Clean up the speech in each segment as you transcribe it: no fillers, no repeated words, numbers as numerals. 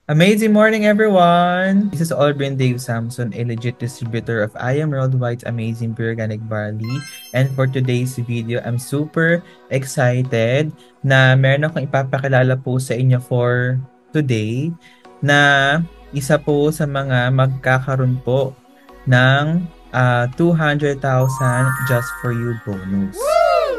Amazing morning, everyone! This is Aldrin Dave Samson, a legit distributor of I Am Worldwide's amazing pure organic barley. And for today's video, I'm super excited na meron akong ipapakilala po sa inyo for today na isa po sa mga magkakaroon po ng 200,000 just for you bonus.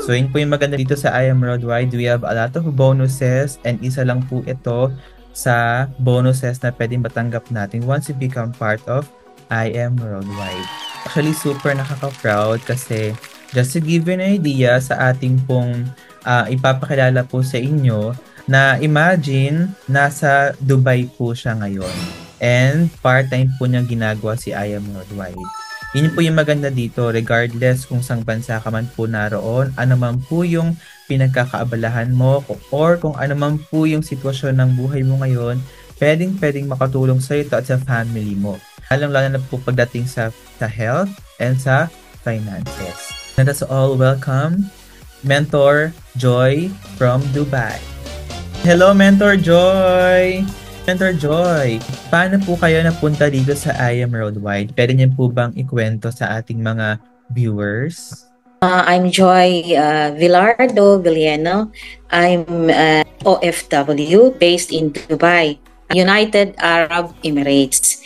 So yun po yung maganda dito sa I Am Worldwide. We have a lot of bonuses and isa lang po ito sa bonuses na pwedeng matanggap natin once you become part of I Am Worldwide. Actually, super nakaka-proud kasi just to give you an idea sa ating pong ipapakilala po sa inyo na imagine nasa Dubai po siya ngayon and part-time po niyang ginagawa si I Am Worldwide. Yun po yung maganda dito, regardless kung saan bansa ka man po naroon, ano man po yung pinagkakaabalahan mo, or kung ano man po yung sitwasyon ng buhay mo ngayon, pwedeng makatulong sa ito at sa family mo. Lalo na po pagdating sa health and sa finances. Let us all welcome Mentor Joy from Dubai. Hello, Mentor Joy! Mentor Joy, paano po kayo napunta dito sa I Am Worldwide? Pwede niyo po bang ikwento sa ating mga viewers? I'm Joy Villardo Villeno. I'm OFW based in Dubai, United Arab Emirates.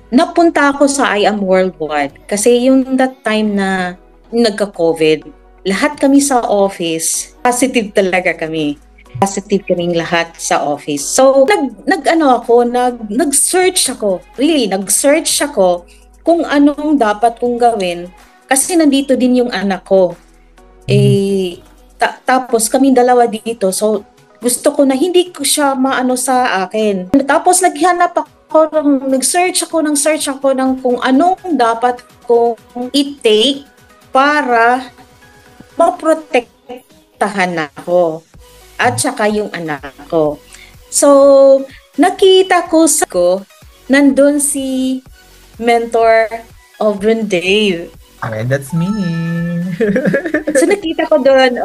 Napunta ako sa I Am Worldwide kasi yung that time na nagka-COVID, lahat kami sa office, positive talaga kami. Positive kaming lahat sa office. So, nag-search ako. Really, nag-search ako kung anong dapat kong gawin kasi nandito din yung anak ko. Tapos kami dalawa dito. So, gusto ko na hindi ko siya maano sa akin. Tapos nag-search ako ng kung anong dapat kong i-take para maprotektahan ako at saka yung anak ko. So, nakita ko nandun si Mentor Aldrin Dave. Okay, that's me. So, nakita ko doon,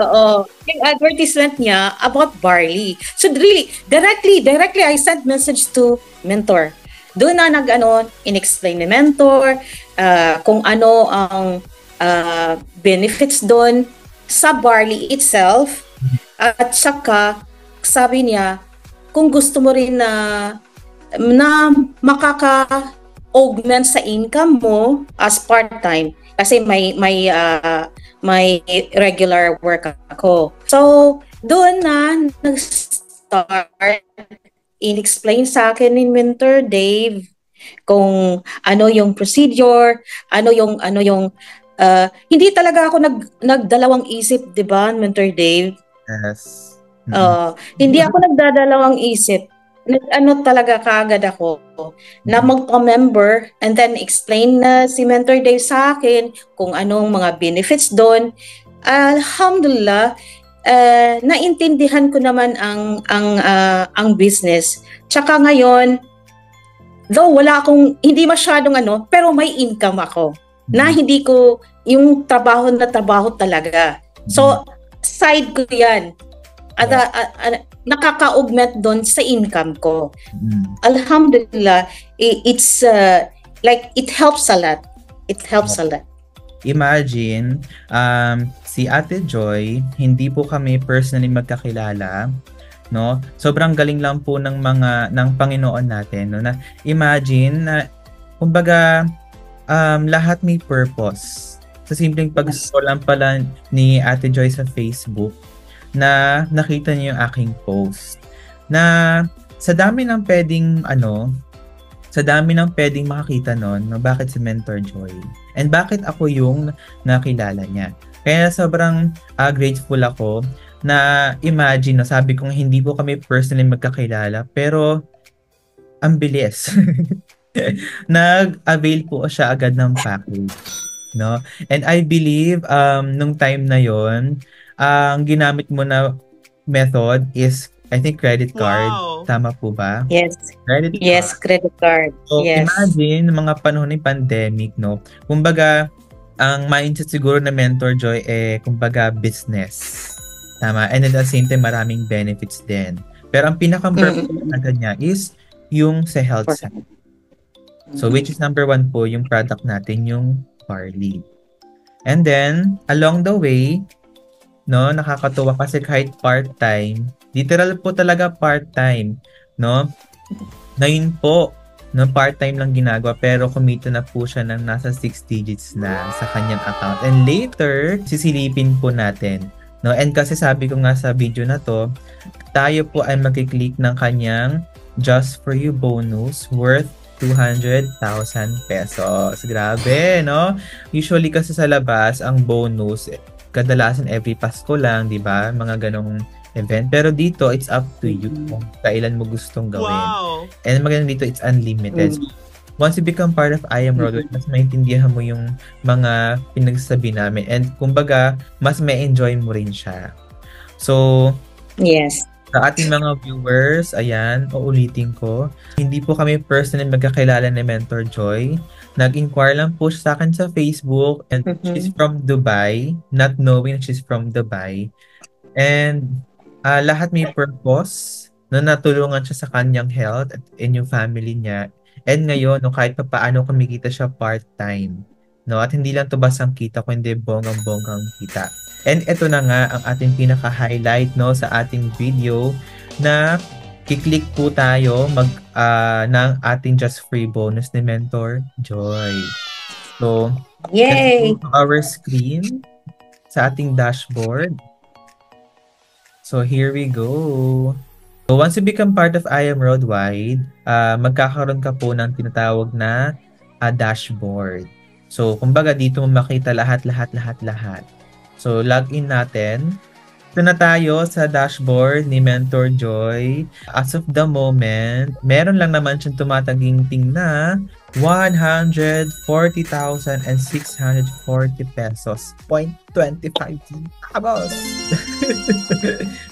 yung advertisement niya about barley. So, really, directly, I sent message to Mentor. Doon na in-explain ni Mentor kung ano ang benefits doon sa barley itself. At saka, sabi niya, kung gusto mo rin na makaka-augment sa income mo as part-time, kasi may regular work ako. So, doon na nag-start in-explain sa akin ni Mentor Dave kung ano yung procedure, hindi talaga ako nagdalawang isip, 'di ba, Mentor Dave? Yes. Hindi ako nagdadalawang isip. Talaga kaagad ako na magpa-member and then explain na si Mentor Dave sa akin kung anong mga benefits doon. Alhamdulillah, naintindihan ko naman ang business. Tsaka ngayon, though hindi masyadong pero may income ako na hindi ko yung trabaho talaga. So, side ko yan. Nakaka-augment doon sa income ko. Alhamdulillah, it's it helps a lot. It helps a lot. Imagine, si Ate Joy, hindi po kami personally magkakilala, no? Sobrang galing lang po ng Panginoon natin, no? Na imagine na kumbaga lahat may purpose. Sa simpleng pag-scroll lang pala ni Ate Joy sa Facebook na nakita niyo yung aking post. Na sa dami ng pwedeng makakita nun, no, bakit si Mentor Joy? And bakit ako yung nakilala niya? Kaya sobrang grateful ako na imagine, no, sabi kong hindi po kami personally magkakilala, pero ang bilis. Nag-avail po siya agad ng package. No? And I believe nung time na yon, ang ginamit mo na method is I think credit card. Wow. Tama po ba? Yes. Credit card. Yes, credit card. So yes. Imagine mga panahon ng pandemic, no. Kumbaga ang mindset siguro na Mentor Joy kumbaga business. Tama. And at the same time maraming benefits din. Pero ang pinaka-purpose agad niya is yung sa health side. So, which is number 1 po, yung product natin, yung barley. And then, along the way, no, nakakatuwa kasi kahit part-time, literal po talaga part-time, no? Ngayon po, no, part-time lang ginagawa pero kumita na po siya ng nasa 6 digits na sa kanyang account. And later, sisilipin po natin, no? And kasi sabi ko nga sa video na to, tayo po ay magkiklik ng kanyang Just For You bonus worth 200,000 pesos. Grabe, no? Usually kasi sa labas, ang bonus, kadalasan every Pasko lang, di ba? Mga ganong event. Pero dito, it's up to you kung kailan mo gustong gawin. Wow! And maganda dito, it's unlimited. So, once you become part of I Am Road, mas maintindihan mo yung mga pinagsasabi namin. And kumbaga, mas may enjoy mo rin siya. So, Yes. sa ating mga viewers, ayan, uulitin ko, hindi po kami personally magkakilala ni Mentor Joy. Nag-inquire lang po siya sa akin sa Facebook and she's from Dubai, not knowing she's from Dubai. And lahat may purpose na natulungan siya sa kanyang health and yung family niya. And ngayon, no, kahit pa paano kumikita siya part-time. No? At hindi lang to basang kita, kundi bonggang-bonggang kita. And ito na nga ang ating pinaka-highlight, no, sa ating video na kiklik po tayo ng ating Just Free bonus ni Mentor Joy. So, Yay! let's go to our screen sa ating dashboard. So, here we go. So, once you become part of I Am Worldwide, magkakaroon ka po ng tinatawag na dashboard. So, kumbaga dito mo makita lahat. So, login natin. Ito na tayo sa dashboard ni Mentor Joy. As of the moment, meron lang naman siyang tumataginting na 140,640 pesos. 0.25 centavos.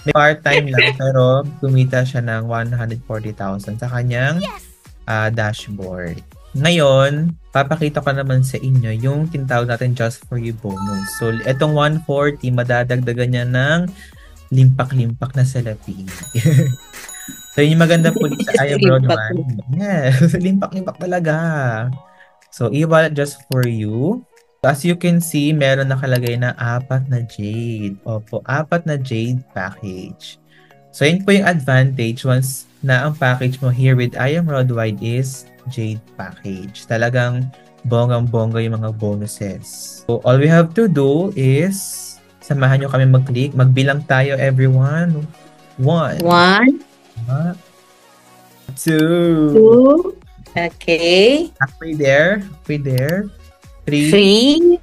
May part-time lang pero kumita siya ng 140,000 sa kanyang dashboard. Ngayon, papakita ko naman sa inyo yung tinatawag natin Just For You bonus. So, itong 140, madadagdagan niya ng limpak-limpak na salapi. So, yun yung maganda po sa I Am Worldwide. Yes, limpak-limpak talaga. So, e-wallet Just For You. As you can see, meron nakalagay na 4 na Jade. Opo, 4 na Jade package. So, yun po yung advantage once na ang package mo here with I Am Worldwide is Jade package. Talagang bonggang-bongga yung mga bonuses. So, all we have to do is samahan nyo kami mag-click. Magbilang tayo, everyone. 1. 1, 2. 2. Okay. Halfway there. 3. 3.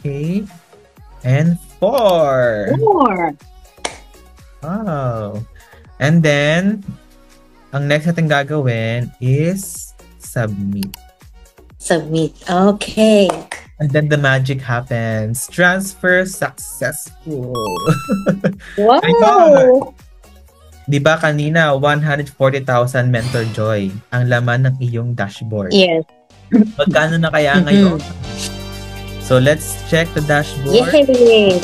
Okay. And 4. 4. Wow. And then, ang next natin gagawin is submit. Submit. Okay. And then the magic happens. Transfer successful. Wow. Ayun. Di ba kanina, 140,000 Mentor Joy ang laman ng iyong dashboard. Yes. Magkano na kaya ngayon? So, let's check the dashboard. Yay.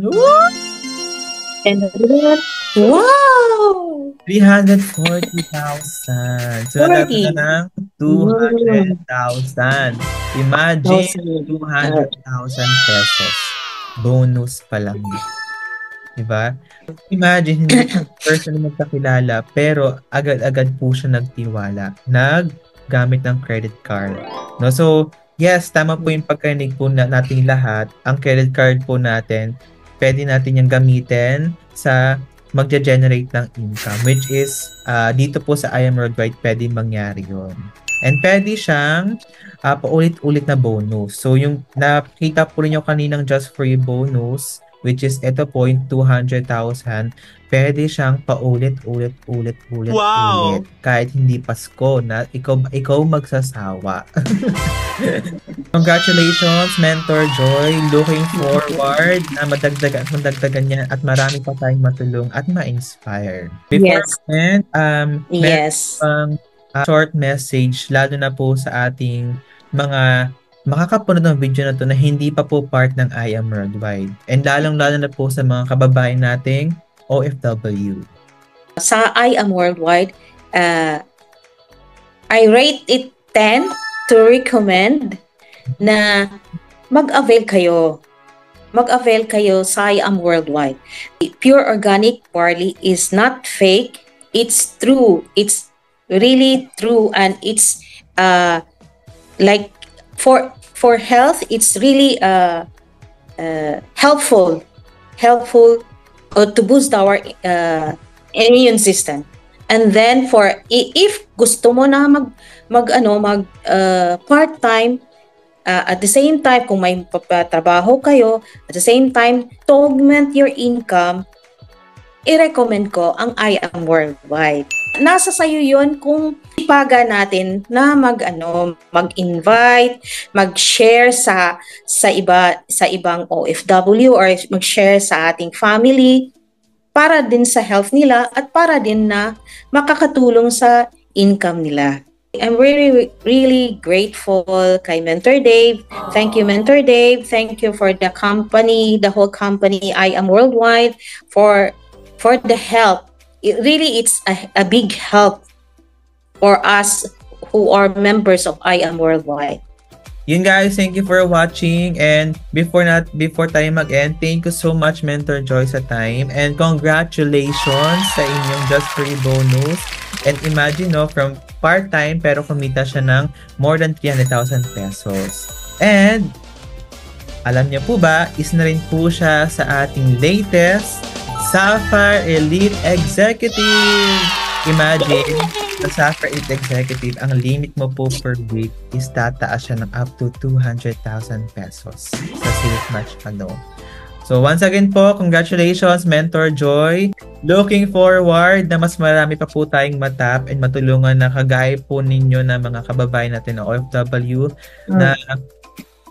Woo! And wow! 340,000. So, nagkakaroon na ng 200,000. Imagine, 200,000 pesos. Bonus pa lang. Diba? Imagine, hindi person magkakilala, pero agad-agad po siya nagtiwala. Naggamit ng credit card. No? So, yes, tama po yung pagkarinig po nating lahat. Ang credit card po natin, pwede natin yung gamitin sa magja-generate ng income, which is dito po sa I Am Worldwide, pwede mangyari yun. And pwede siyang paulit-ulit na bonus. So, yung nakita po rin yung kaninang Just For You bonus, which is ito po yung 200,000, pwede siyang paulit-ulit. Wow! Kahit hindi Pasko na ikaw magsasawa. Congratulations, Mentor Joy. Looking forward na madagdagan niya at marami pa tayong matulong at ma-inspire. Before Yes. yes. Short message, lalo na po sa ating mga makakapanood ng video na to na hindi pa po part ng I Am Worldwide. And lalong-lalo na po sa mga kababayan nating OFW. Sa I Am Worldwide, I rate it 10 to recommend na mag-avail kayo. Mag-avail kayo sa I Am Worldwide. Pure organic barley is not fake. It's true. It's really true, and it's like for health. It's really helpful to boost our immune system. And then if gusto mo na mag part-time, at the same time, kung may trabaho kayo, at the same time, to augment your income, i-recommend ko ang I Am Worldwide. Nasa sayo yun kung ipaga natin na mag-invite, mag-share sa ibang OFW, or mag-share sa ating family para din sa health nila at para din na makakatulong sa income nila. I'm really, really grateful kay Mentor Dave. Thank you, Mentor Dave. Thank you for the company, the whole company, I Am Worldwide, for the help. It's a big help for us who are members of I Am Worldwide. Yun guys, thank you for watching, and before tayo mag-end, thank you so much Mentor Joy sa time, and congratulations sa inyong Just Free bonus. And imagine, no, from part-time pero kumita siya ng more than 300,000 pesos. And alam niyo po ba, isa na rin po siya sa ating latest Sapphire Elite Executive. Imagine, sa Sapphire Elite Executive, ang limit mo po per week is tataas siya ng up to 200,000 pesos sa Silk Match pa, no? So once again po, congratulations Mentor Joy. Looking forward na mas marami pa po tayong matap and matulungan na kagaya po ninyo na mga kababayan natin na OFW na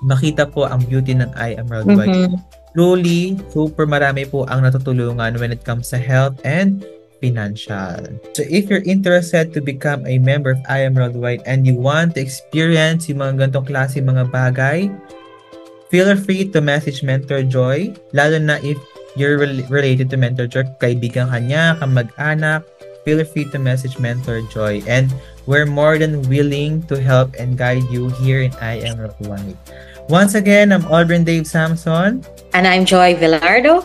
makita po ang beauty ng I Am Worldwide. Truly, super marami po ang natutulungan when it comes to health and financial. So if you're interested to become a member of I Am Worldwide and you want to experience yung mga ganitong klase mga bagay, feel free to message Mentor Joy, lalo na if you're related to Mentor Joy, kaibigan ka niya, kamag-anak, feel free to message Mentor Joy. And we're more than willing to help and guide you here in I Am Worldwide. Once again, I'm Aldrin Dave Samson. And I'm Joy Villardo.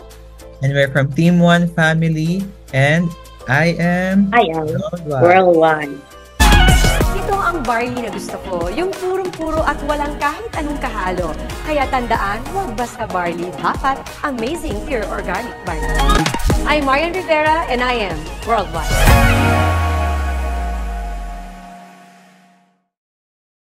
And we're from Team One Family. And I am Worldwide. Ito ang barley na gusto ko, yung purong-puro at walang kahit anong kahalo. Kaya tandaan, huwag basta barley, dapat amazing pure organic barley. I'm Marian Rivera and I am Worldwide.